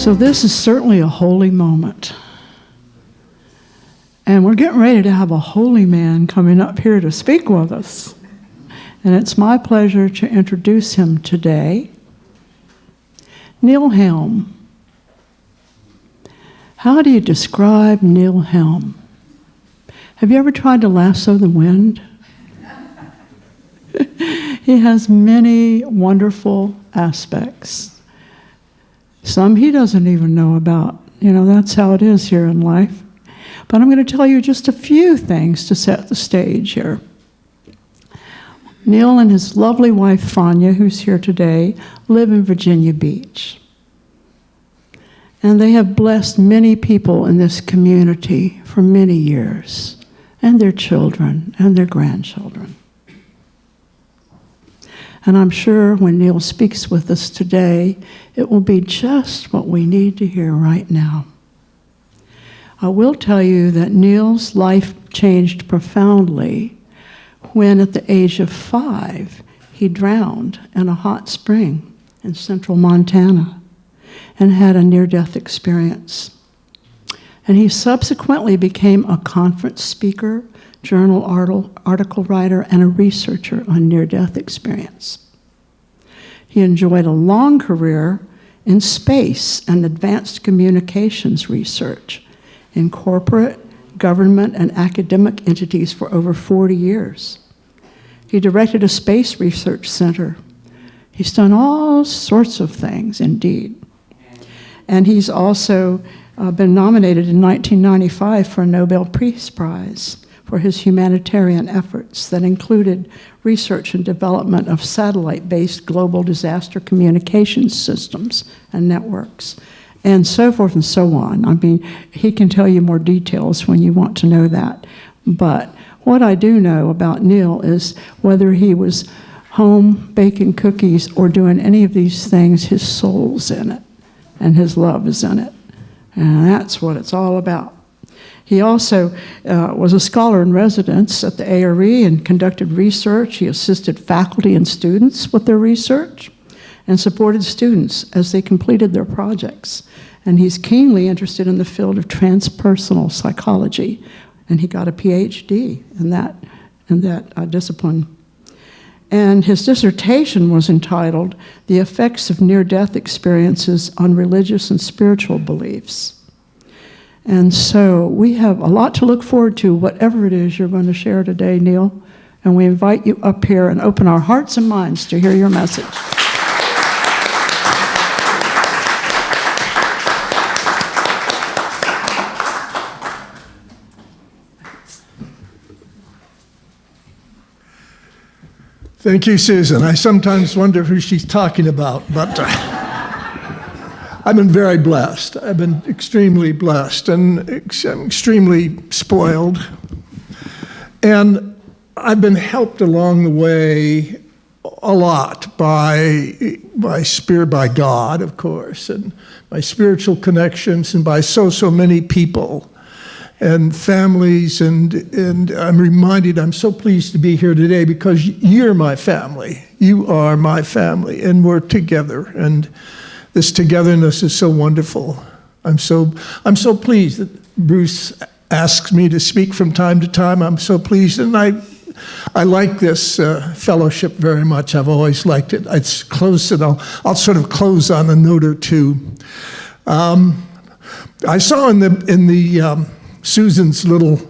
So this is certainly a holy moment. And we're getting ready to have a holy man coming up here to speak with us. And it's my pleasure to introduce him today. Neil Helm. How do you describe Neil Helm? Have you ever tried to lasso the wind? He has many wonderful aspects. Some he doesn't even know about. You know, that's how it is here in life. But I'm going to tell you just a few things to set the stage here. Neil and his lovely wife, Fania, who's here today, live in Virginia Beach. And they have blessed many people in this community for many years, and their children and their grandchildren. And I'm sure when Neil speaks with us today, it will be just what we need to hear right now. I will tell you that Neil's life changed profoundly when, at the age of 5, he drowned in a hot spring in central Montana and had a near-death experience. And he subsequently became a conference speaker, journal article writer, and a researcher on near-death experience. He enjoyed a long career in space and advanced communications research in corporate, government, and academic entities for over 40 years. He directed a space research center. He's done all sorts of things, indeed. And he's also been nominated in 1995 for a Nobel Peace Prize for his humanitarian efforts that included research and development of satellite-based global disaster communications systems and networks, and so forth and so on. I mean, he can tell you more details when you want to know that. But what I do know about Neil is whether he was home baking cookies or doing any of these things, his soul's in it, and his love is in it. And that's what it's all about. He also was a scholar in residence at the ARE and conducted research. He assisted faculty and students with their research and supported students as they completed their projects. And he's keenly interested in the field of transpersonal psychology, and he got a PhD in that discipline. And his dissertation was entitled "The Effects of Near-Death Experiences on Religious and Spiritual Beliefs." And so we have a lot to look forward to, whatever it is you're going to share today, Neil. And we invite you up here and open our hearts and minds to hear your message. Thank you, Susan. I sometimes wonder who she's talking about, but I've been very blessed. I've been extremely blessed and extremely spoiled. And I've been helped along the way a lot by God, of course, and by spiritual connections, and by so many people and families, and I'm reminded, I'm so pleased to be here today because you're my family. You are my family, and we're together, and this togetherness is so wonderful. I'm so pleased that Bruce asks me to speak from time to time. I'm so pleased, and I like this fellowship very much. I've always liked it. It's close, and I'll sort of close on a note or two. I saw in the Susan's little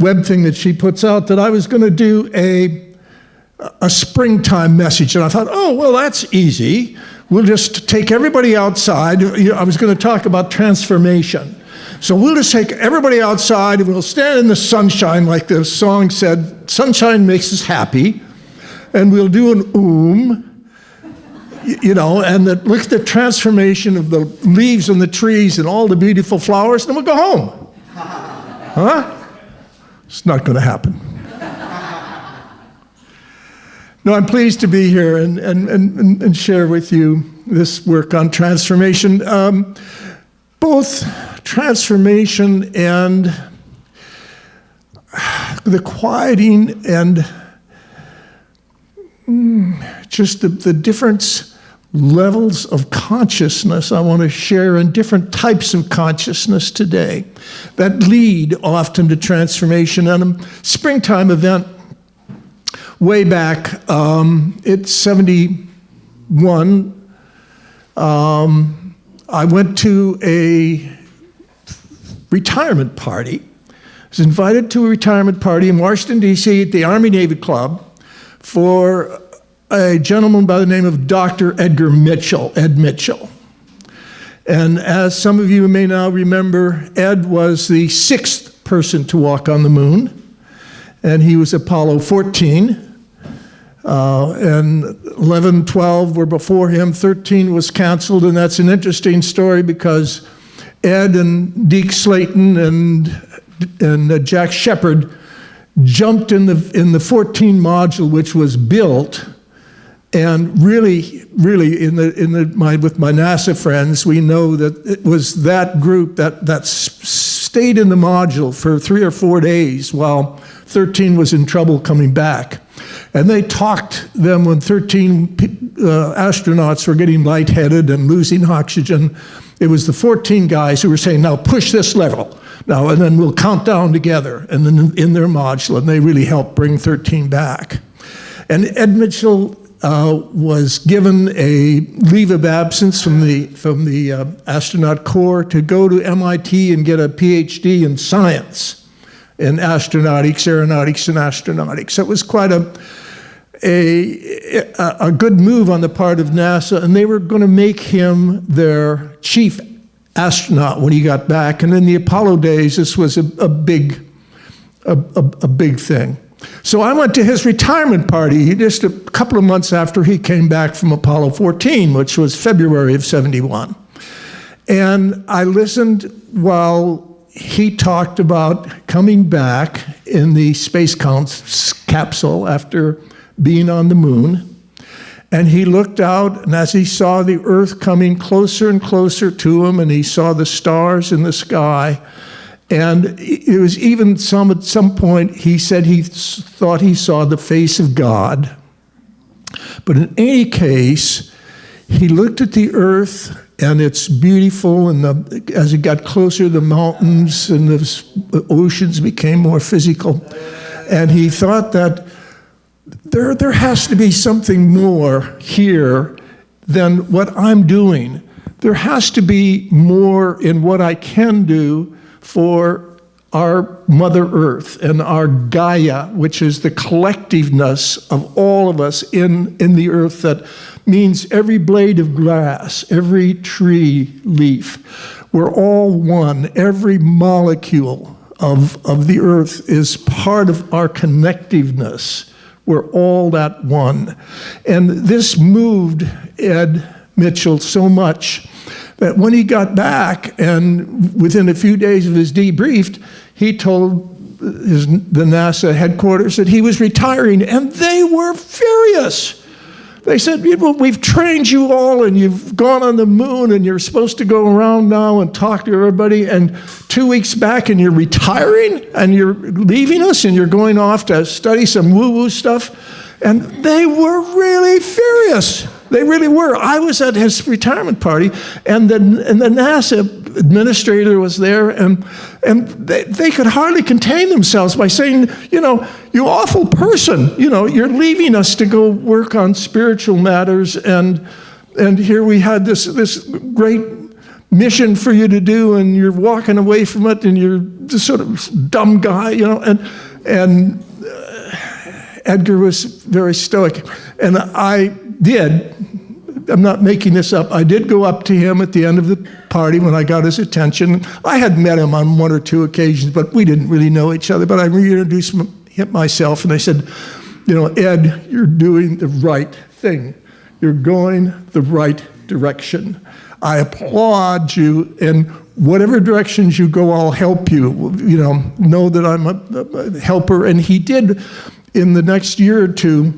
web thing that she puts out that I was going to do a springtime message, and I thought, oh, well, that's easy. We'll just take everybody outside. I was going to talk about transformation. So we'll just take everybody outside, and we'll stand in the sunshine, like the song said, sunshine makes us happy, and we'll do an and look at the transformation of the leaves on the trees and all the beautiful flowers, and then we'll go home. Huh? It's not going to happen. No, I'm pleased to be here and share with you this work on transformation. Both transformation and the quieting and just the difference levels of consciousness I want to share, and different types of consciousness today that lead often to transformation. And a springtime event way back, it's 71, I went to a retirement party. I was invited to a retirement party in Washington, D.C. at the Army-Navy Club for a gentleman by the name of Dr. Edgar Mitchell, Ed Mitchell. And as some of you may now remember, Ed was the 6th person to walk on the moon, and he was Apollo 14. And 11, 12 were before him, 13 was canceled, and that's an interesting story because Ed and Deke Slayton and Jack Shepard jumped in the 14 module, which was built. And really, with my NASA friends, we know that it was that group that stayed in the module for 3 or 4 days while 13 was in trouble coming back. And they talked them when 13 astronauts were getting lightheaded and losing oxygen. It was the 14 guys who were saying, now push this level. Now, and then we'll count down together, and then in their module, and they really helped bring 13 back. And Ed Mitchell was given a leave of absence from the astronaut corps to go to MIT and get a PhD in science, in astronautics, aeronautics, and astronauts. So it was quite a good move on the part of NASA, and they were going to make him their chief astronaut when he got back. And in the Apollo days, this was a big thing. So I went to his retirement party just a couple of months after he came back from Apollo 14, which was February of 71. And I listened while he talked about coming back in the space capsule after being on the moon. And he looked out, and as he saw the Earth coming closer and closer to him, and he saw the stars in the sky, and it was even at some point, he said he thought he saw the face of God. But in any case, he looked at the Earth, and it's beautiful, and as it got closer, the mountains and the oceans became more physical. And he thought that there has to be something more here than what I'm doing. There has to be more in what I can do for our Mother Earth and our Gaia, which is the collectiveness of all of us in the earth that means every blade of grass, every tree leaf. We're all one. Every molecule of the earth is part of our connectiveness. We're all that one. And this moved Ed Mitchell so much that when he got back, and within a few days of his debrief, he told the NASA headquarters that he was retiring, and they were furious. They said, we've trained you all, and you've gone on the moon, and you're supposed to go around now and talk to everybody, and 2 weeks back, and you're retiring, and you're leaving us, and you're going off to study some woo-woo stuff. And they were really furious. They really were. I was at his retirement party, and the NASA administrator was there, and they could hardly contain themselves by saying, you awful person, you're leaving us to go work on spiritual matters, and here we had this great mission for you to do, and you're walking away from it, and you're this sort of dumb guy, and Edgar was very stoic. And I'm not making this up, I did go up to him at the end of the party when I got his attention. I had met him on 1 or 2 occasions, but we didn't really know each other. But I reintroduced myself, and I said, Ed, you're doing the right thing. You're going the right direction. I applaud you, and whatever directions you go, I'll help you. Know that I'm a helper. And he did, in the next year or two,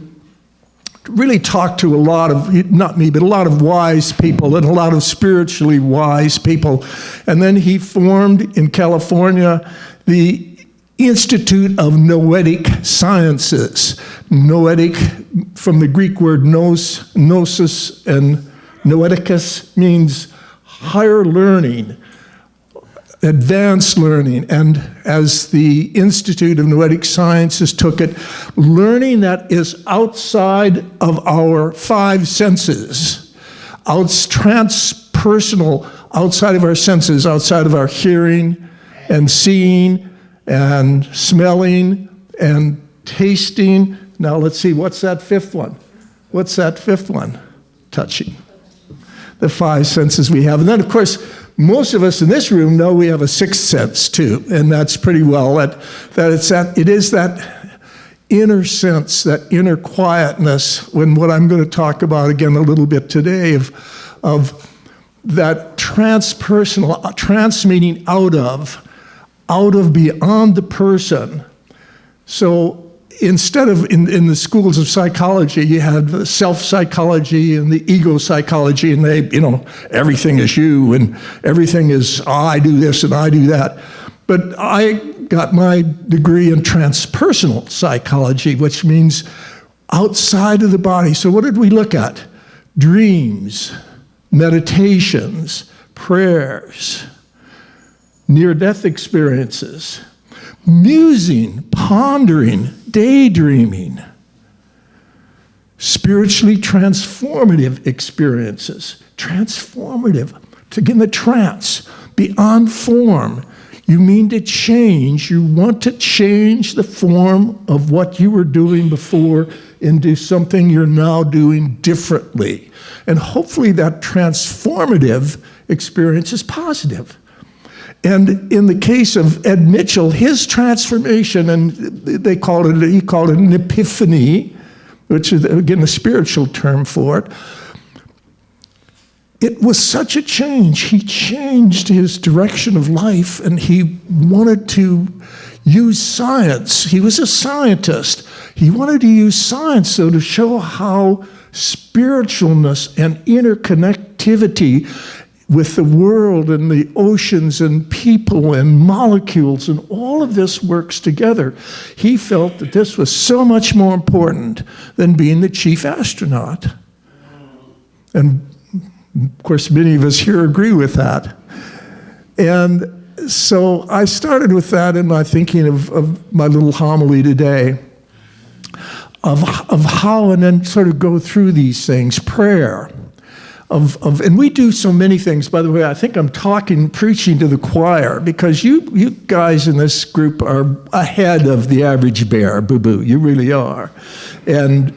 really talked to a lot of, not me, but a lot of wise people and a lot of spiritually wise people. And then he formed in California the Institute of Noetic Sciences. Noetic, from the Greek word gnosis and Noeticus means higher learning, advanced learning, and as the Institute of Noetic Sciences took it, learning that is outside of our five senses, transpersonal, outside of our senses, outside of our hearing and seeing and smelling and tasting. Now let's see, what's that fifth one? What's that fifth one? Touching. The five senses we have. And then, of course, most of us in this room know we have a sixth sense too, and that's pretty well it is that inner sense, that inner quietness, when what I'm going to talk about again a little bit today of that transpersonal, transmitting out of beyond the person. So instead of in the schools of psychology, you had the self-psychology and the ego psychology, and they, everything is you and everything is, I do this and I do that. But I got my degree in transpersonal psychology, which means outside of the body. So what did we look at? Dreams, meditations, prayers, near-death experiences, musing, pondering, daydreaming, spiritually transformative experiences, transformative, to get in the trance, beyond form. You mean to change, you want to change the form of what you were doing before into something you're now doing differently. And hopefully that transformative experience is positive. And in the case of Ed Mitchell, his transformation, and he called it an epiphany, which is, again, a spiritual term for it. It was such a change. He changed his direction of life, and he wanted to use science. He was a scientist. He wanted to use science, though, to show how spiritualness and interconnectivity with the world and the oceans and people and molecules and all of this works together. He felt that this was so much more important than being the chief astronaut. And of course, many of us here agree with that. And so I started with that in my thinking of my little homily today, of how, and then sort of go through these things, prayer. And we do so many things. By the way, I think I'm preaching to the choir, because you guys in this group are ahead of the average bear, boo-boo. You really are. And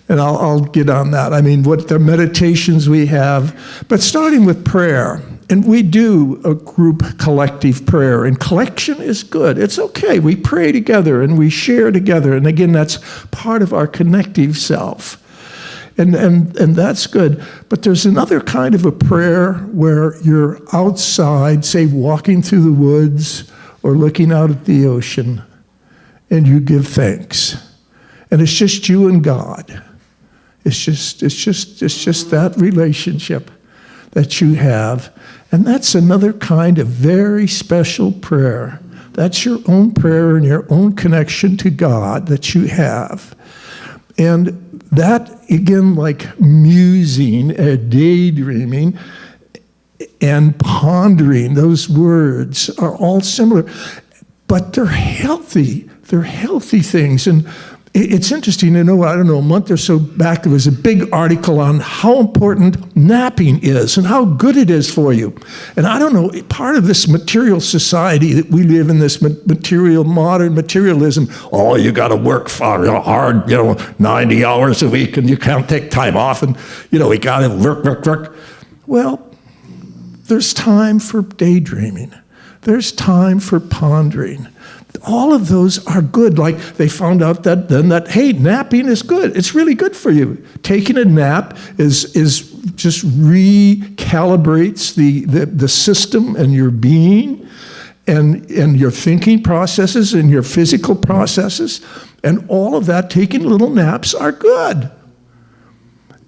I'll get on that. I mean, what the meditations we have, but starting with prayer. And we do a group collective prayer, and collection is good. It's okay. We pray together and we share together. And again, that's part of our connective self. And that's good. But there's another kind of a prayer where you're outside, say walking through the woods or looking out at the ocean, and you give thanks. And it's just you and God. It's just that relationship that you have. And that's another kind of very special prayer. That's your own prayer and your own connection to God that you have. And that, again, like musing, daydreaming, and pondering, those words are all similar. But they're healthy. They're healthy things. And it's interesting to know, I don't know, a month or so back, there was a big article on how important napping is and how good it is for you. And I don't know, part of this material society that we live in, this modern materialism, oh, you got to work hard, 90 hours a week, and you can't take time off, and, we got to work. Well, there's time for daydreaming. There's time for pondering. All of those are good. Like, they found out that hey, napping is good. It's really good for you. Taking a nap is just recalibrates the system and your being and your thinking processes and your physical processes. And all of that, taking little naps are good.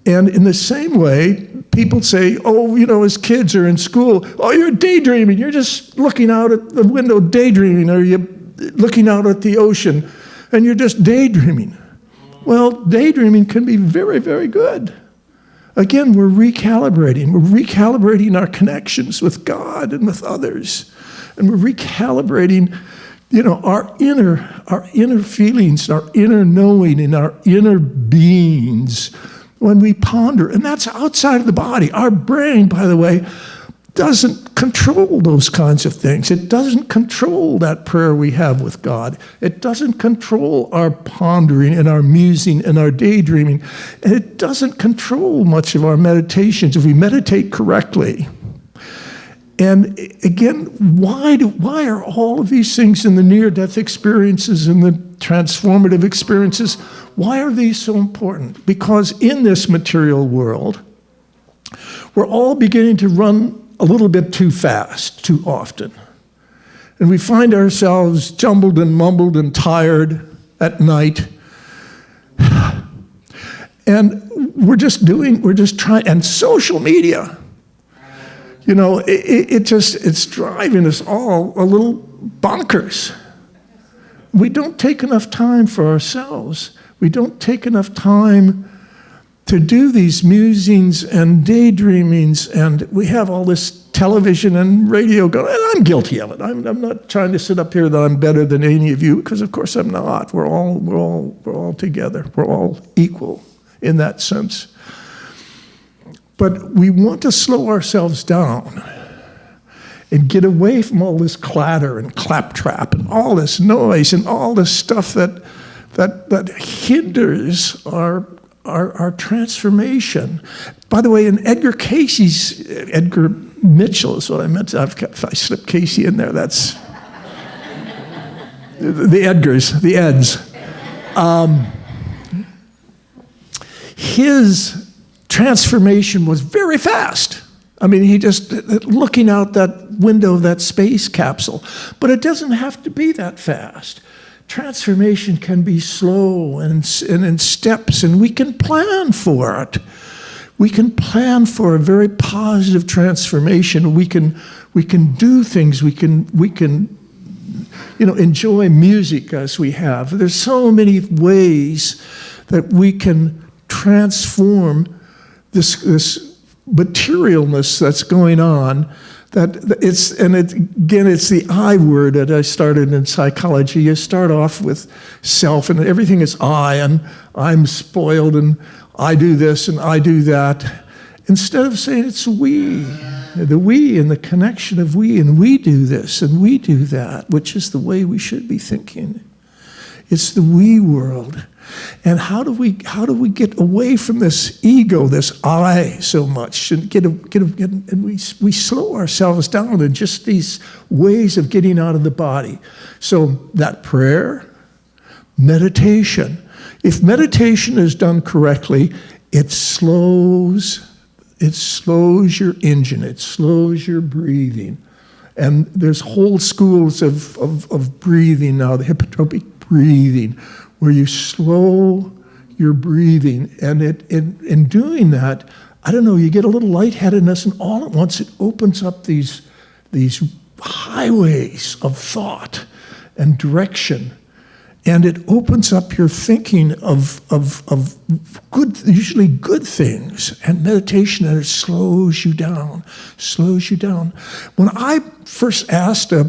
And in the same way, people say, as kids are in school, you're daydreaming. You're just looking out at the window daydreaming, or you're looking out at the ocean, and you're just daydreaming. Well, daydreaming can be very, very good. Again, we're recalibrating. We're recalibrating our connections with God and with others. And we're recalibrating, our inner feelings, our inner knowing, and our inner beings when we ponder. And that's outside of the body. Our brain, by the way, doesn't control those kinds of things. It doesn't control that prayer we have with God. It doesn't control our pondering and our musing and our daydreaming. And it doesn't control much of our meditations if we meditate correctly. And again, why are all of these things in the near-death experiences and the transformative experiences, why are these so important? Because in this material world, we're all beginning to run a little bit too fast, too often. And we find ourselves jumbled and mumbled and tired at night. And we're just trying, and social media, it's driving us all a little bonkers. We don't take enough time for ourselves. We don't take enough time to do these musings and daydreamings, and we have all this television and radio going, and I'm guilty of it. I'm not trying to sit up here that I'm better than any of you, because of course I'm not. We're all together. We're all equal in that sense. But we want to slow ourselves down and get away from all this clatter and claptrap and all this noise and all this stuff that hinders our transformation. By the way, in Edgar Mitchell is what I meant. If I slipped Casey in there, that's the Eds. His transformation was very fast. I mean, he just looking out that window of that space capsule. But it doesn't have to be that fast. Transformation can be slow and in steps, and we can plan for it. We can plan for a very positive transformation. We can do things. We can enjoy music as we have. There's so many ways that we can transform this materialness that's going on. It's the I word that I started in psychology. You start off with self, and everything is I, and I'm spoiled, and I do this, and I do that. Instead of saying it's we, the we and the connection of we, and we do this, and we do that, which is the way we should be thinking. It's the we world. And how do we get away from this ego, this I, so much, and and we slow ourselves down in just these ways of getting out of the body. So that prayer, meditation. If meditation is done correctly, it slows your engine, it slows your breathing. And there's whole schools of breathing now, the hypnotropic breathing, where you slow your breathing. And in doing that, I don't know, you get a little lightheadedness, and all at once it opens up these highways of thought and direction. And it opens up your thinking of good, usually good things, and meditation, and it slows you down. When I first asked it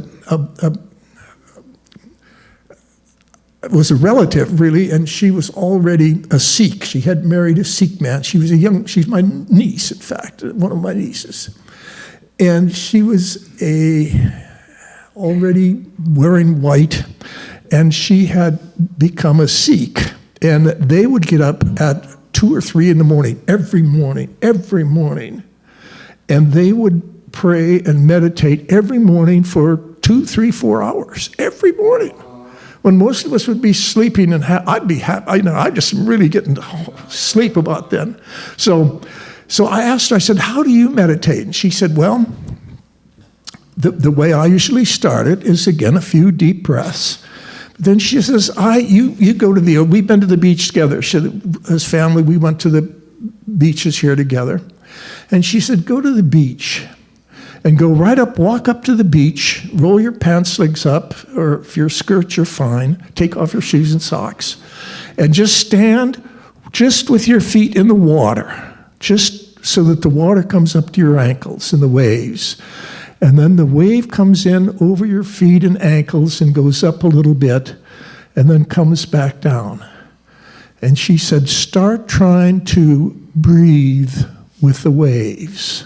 was a relative, really, and she was already a Sikh. She had married a Sikh man. She's my niece, in fact, one of my nieces. And she was already wearing white, and she had become a Sikh. And they would get up at 2 or 3 in the morning, every morning. And they would pray and meditate every morning for 2, 3, 4 hours, every morning. When most of us would be sleeping, and I'd be happy. I just really getting sleep about then. So I asked her, I said, how do you meditate? And she said, well, the way I usually start it is, again, a few deep breaths. But then she says, you go to we've been to the beach together. As family, we went to the beaches here together. And she said, go to the beach. And go right up, walk up to the beach, roll your pants legs up, or if your skirts are fine, take off your shoes and socks, and just stand just with your feet in the water. just so that the water comes up to your ankles in the waves. And then the wave comes in over your feet and ankles and goes up a little bit and then comes back down. And she said, start trying to breathe with the waves.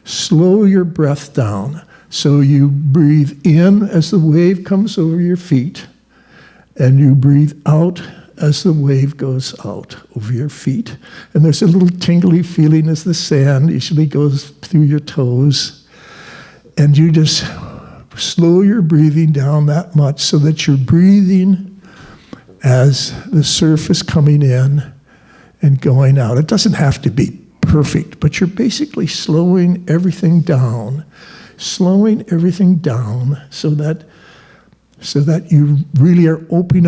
Slow your breath down. So you breathe in as the wave comes over your feet, and you breathe out as the wave goes out over your feet. And there's a little tingly feeling as the sand usually goes through your toes. And you just slow your breathing down that much so that you're breathing as the surf is coming in and going out. It doesn't have to be perfect, but you're basically slowing everything down so that you really are opening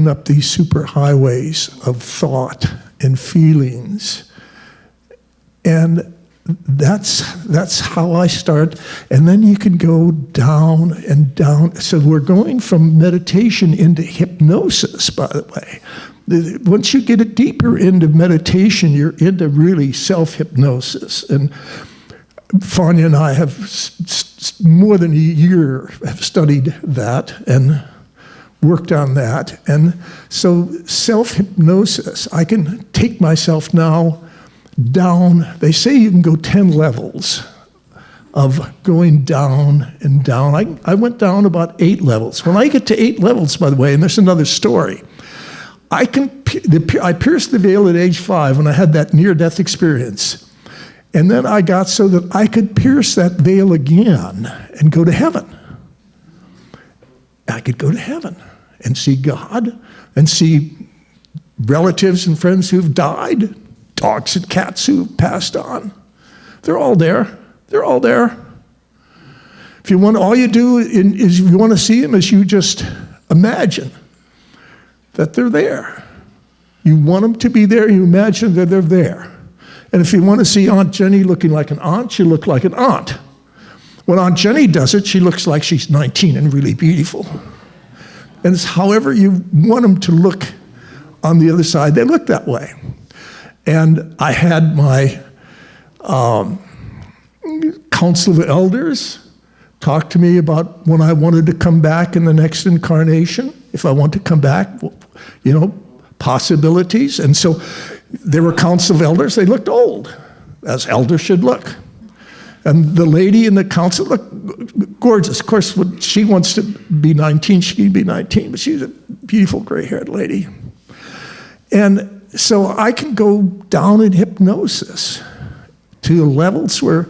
up these super highways of thought and feelings. And that's how I start. And then you can go down and down. So we're going from meditation into hypnosis, by the way. Once you get it deeper into meditation, you're into really self-hypnosis. And Fania and I have more than a year have studied that and worked on that. And so self-hypnosis, I can take myself now down. They say you can go 10 levels of going down and down. I went down about 8 levels. When I get to 8 levels, by the way, and there's another story, I pierced the veil at age 5 when I had that near-death experience. And then I got so that I could pierce that veil again and go to heaven. I could go to heaven and see God and see relatives and friends who've died, dogs and cats who've passed on. They're all there. They're all there. If you want, all you do is if you want to see them is you just imagine that they're there. You want them to be there, you imagine that they're there. And if you want to see Aunt Jenny looking like an aunt, you look like an aunt. When Aunt Jenny does it, she looks like she's 19 and really beautiful. And it's however you want them to look on the other side, they look that way. And I had my council of elders talk to me about when I wanted to come back in the next incarnation, if I want to come back, possibilities. And so there were council of elders. They looked old, as elders should look. And the lady in the council looked gorgeous. Of course, when she wants to be 19, she can be 19, but she's a beautiful gray-haired lady. And so I can go down in hypnosis to levels where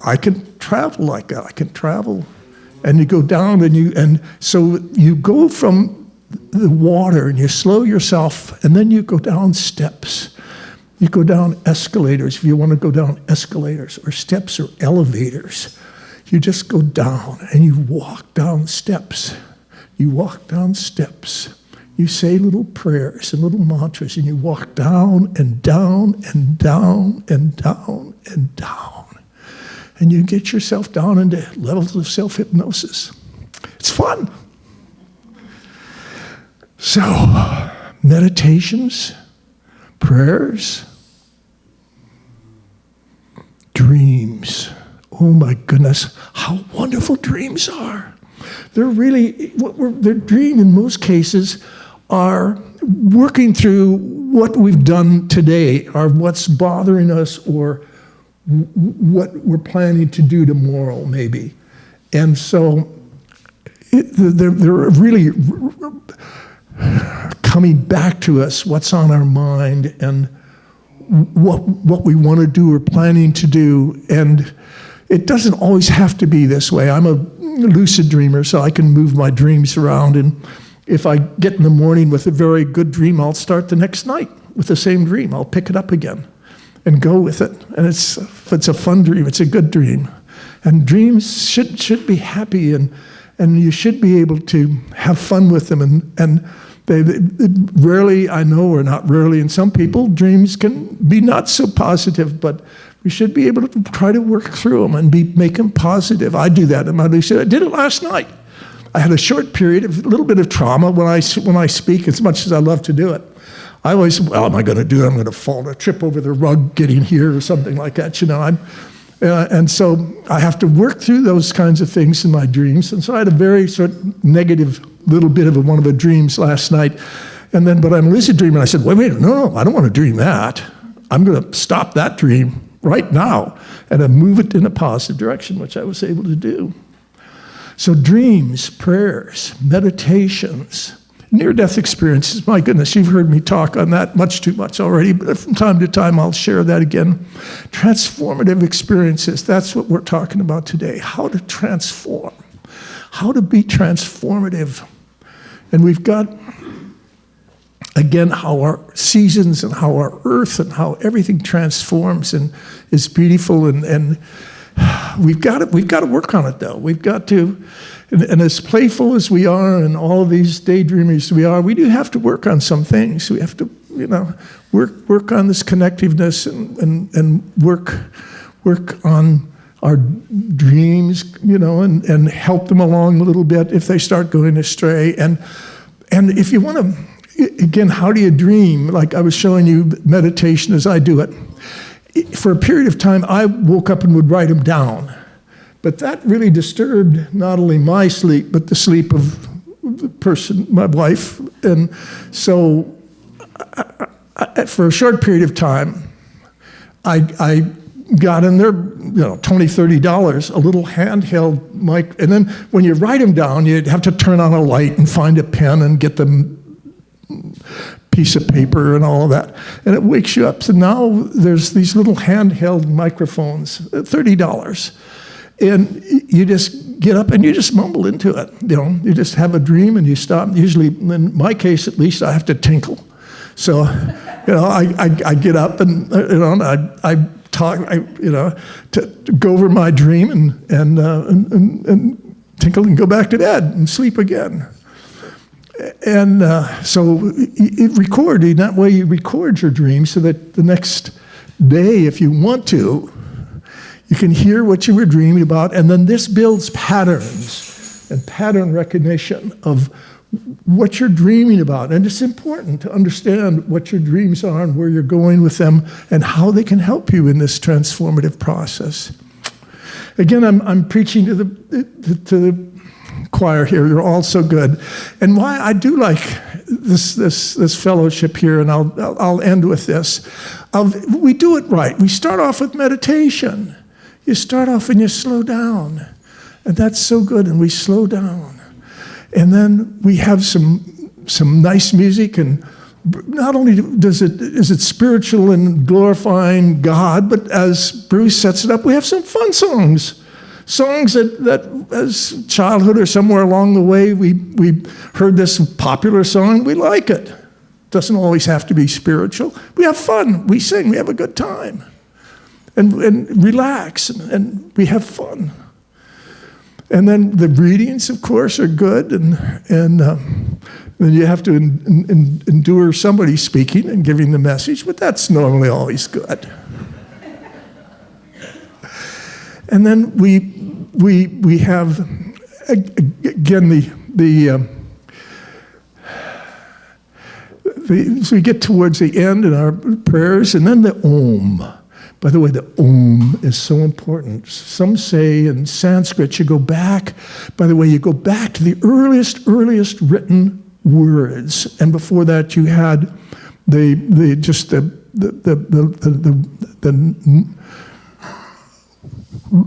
I can travel like that. I can travel, and you go down, and so you go from the water and you slow yourself, and then you go down steps. You go down escalators if you want to go down escalators, or steps or elevators. You just go down and you walk down steps. You walk down steps. You say little prayers and little mantras, and you walk down and down and down and down and down. And you get yourself down into levels of self-hypnosis. It's fun. So, meditations, prayers, dreams. Oh my goodness, how wonderful dreams are. They're really, their dream in most cases are working through what we've done today, or what's bothering us, or what we're planning to do tomorrow, maybe. And so they're really coming back to us, what's on our mind, and what we want to do or planning to do. And it doesn't always have to be this way. I'm a lucid dreamer, so I can move my dreams around. And if I get in the morning with a very good dream, I'll start the next night with the same dream. I'll pick it up again and go with it. And if it's a fun dream, it's a good dream. And dreams should be happy, and you should be able to have fun with them. And they rarely, I know, or not rarely, in some people, dreams can be not so positive, but we should be able to try to work through them and make them positive. I do that in my lucid. I did it last night. I had a short period of a little bit of trauma when I speak, as much as I love to do it. I always, well, am I going to do it? I'm going to fall, trip over the rug getting here or something like that, and so I have to work through those kinds of things in my dreams. And so I had a very sort of negative little bit of one of the dreams last night. But I'm lucid dreaming. I said, wait, no, I don't want to dream that. I'm going to stop that dream right now and move it in a positive direction, which I was able to do. So dreams, prayers, meditations, near-death experiences, my goodness, you've heard me talk on that much too much already, but from time to time I'll share that again. Transformative experiences, that's what we're talking about today. How to transform, how to be transformative. And we've got, again, how our seasons and how our earth and how everything transforms and is beautiful, and we've got to work on it, though. We've got to, and as playful as we are and all of these daydreamers we do have to work on some things. We have to, work on this connectiveness and work on our dreams, and help them along a little bit if they start going astray. And if you want to, again, how do you dream? Like I was showing you meditation as I do it. For a period of time, I woke up and would write them down. But that really disturbed not only my sleep, but the sleep of the person, my wife. And so for a short period of time, I got in there, $20, $30, a little handheld mic. And then when you write them down, you'd have to turn on a light and find a pen and get the piece of paper and all of that. And it wakes you up. So now there's these little handheld microphones, $30. And you just get up and you just mumble into it. You just have a dream and you stop. Usually, in my case at least, I have to tinkle. So, I get up and I talk, to go over my dream and tinkle and go back to bed and sleep again. And so that way you record your dream so that the next day, if you want to, you can hear what you were dreaming about, and then this builds patterns and pattern recognition of what you're dreaming about. And it's important to understand what your dreams are and where you're going with them and how they can help you in this transformative process. Again, I'm preaching to the choir here. You're all so good. And why I do like this fellowship here, and I'll end with this. We do it right. We start off with meditation. You start off and you slow down. And that's so good, and we slow down. And then we have some nice music, and not only is it spiritual and glorifying God, but as Bruce sets it up, we have some fun songs. Songs that as childhood or somewhere along the way, we heard this popular song, we like it. Doesn't always have to be spiritual. We have fun, we sing, we have a good time. And relax, and we have fun. And then the readings, of course, are good, and then you have to endure somebody speaking and giving the message, but that's normally always good. And then we have, again, so we get towards the end in our prayers, and then the Om. By the way, the Om is so important. Some say in Sanskrit you go back to the earliest written words, and before that you had the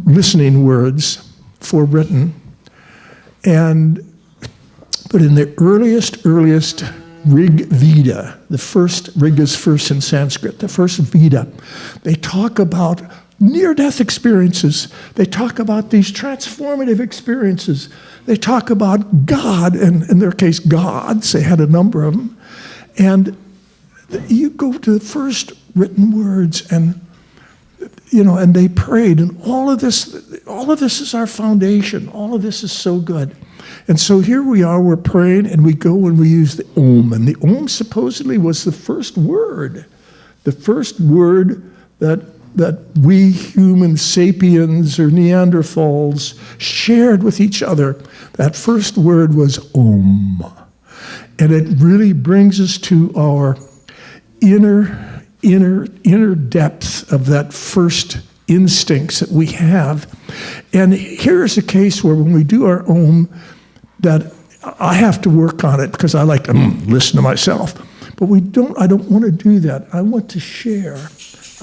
listening words for written, but in the earliest Rig Veda, the first Rig is first in Sanskrit, the first Veda, they talk about near-death experiences. They talk about these transformative experiences. They talk about God, and in their case, gods. They had a number of them. And you go to the first written words, and they prayed, and all of this is our foundation. All of this is so good. And so here we are, we're praying, and we go and we use the Om. And the Om supposedly was the first word that we human sapiens or Neanderthals shared with each other. That first word was Om. And it really brings us to inner depth of that first instincts that we have. And here's a case where when we do our that I have to work on it because I like to listen to myself. But I don't want to do that. I want to share.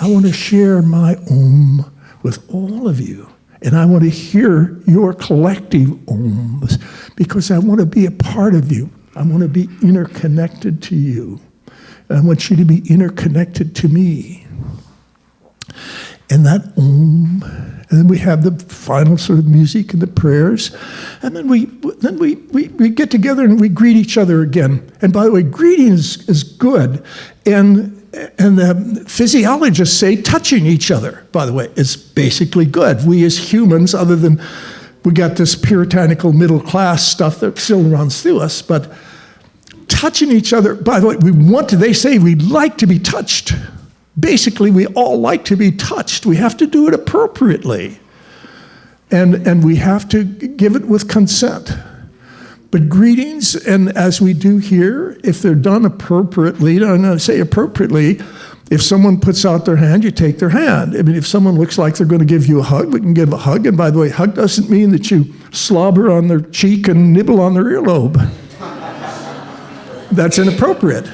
I want to share my with all of you. And I want to hear your collective ohms because I want to be a part of you. I want to be interconnected to you. And I want you to be interconnected to me. And that and then we have the final sort of music and the prayers, and then we get together and we greet each other again. And by the way, greeting is good, and the physiologists say touching each other, by the way, is basically good. We as humans, other than we got this puritanical middle class stuff that still runs through us, but touching each other, by the way, they say we like to be touched. Basically, we all like to be touched. We have to do it appropriately. And we have to give it with consent. But greetings, and as we do here, if they're done appropriately, and I say appropriately, if someone puts out their hand, you take their hand. I mean, if someone looks like they're going to give you a hug, we can give a hug. And by the way, hug doesn't mean that you slobber on their cheek and nibble on their earlobe. That's inappropriate.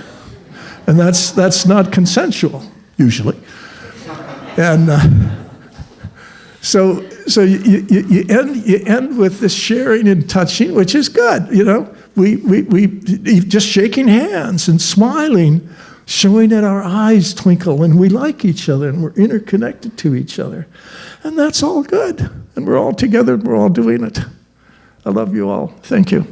And that's not consensual. Usually, and so you end with this sharing and touching, which is good. You know, we just shaking hands and smiling, showing that our eyes twinkle and we like each other and we're interconnected to each other, and that's all good. And we're all together and we're all doing it. I love you all. Thank you.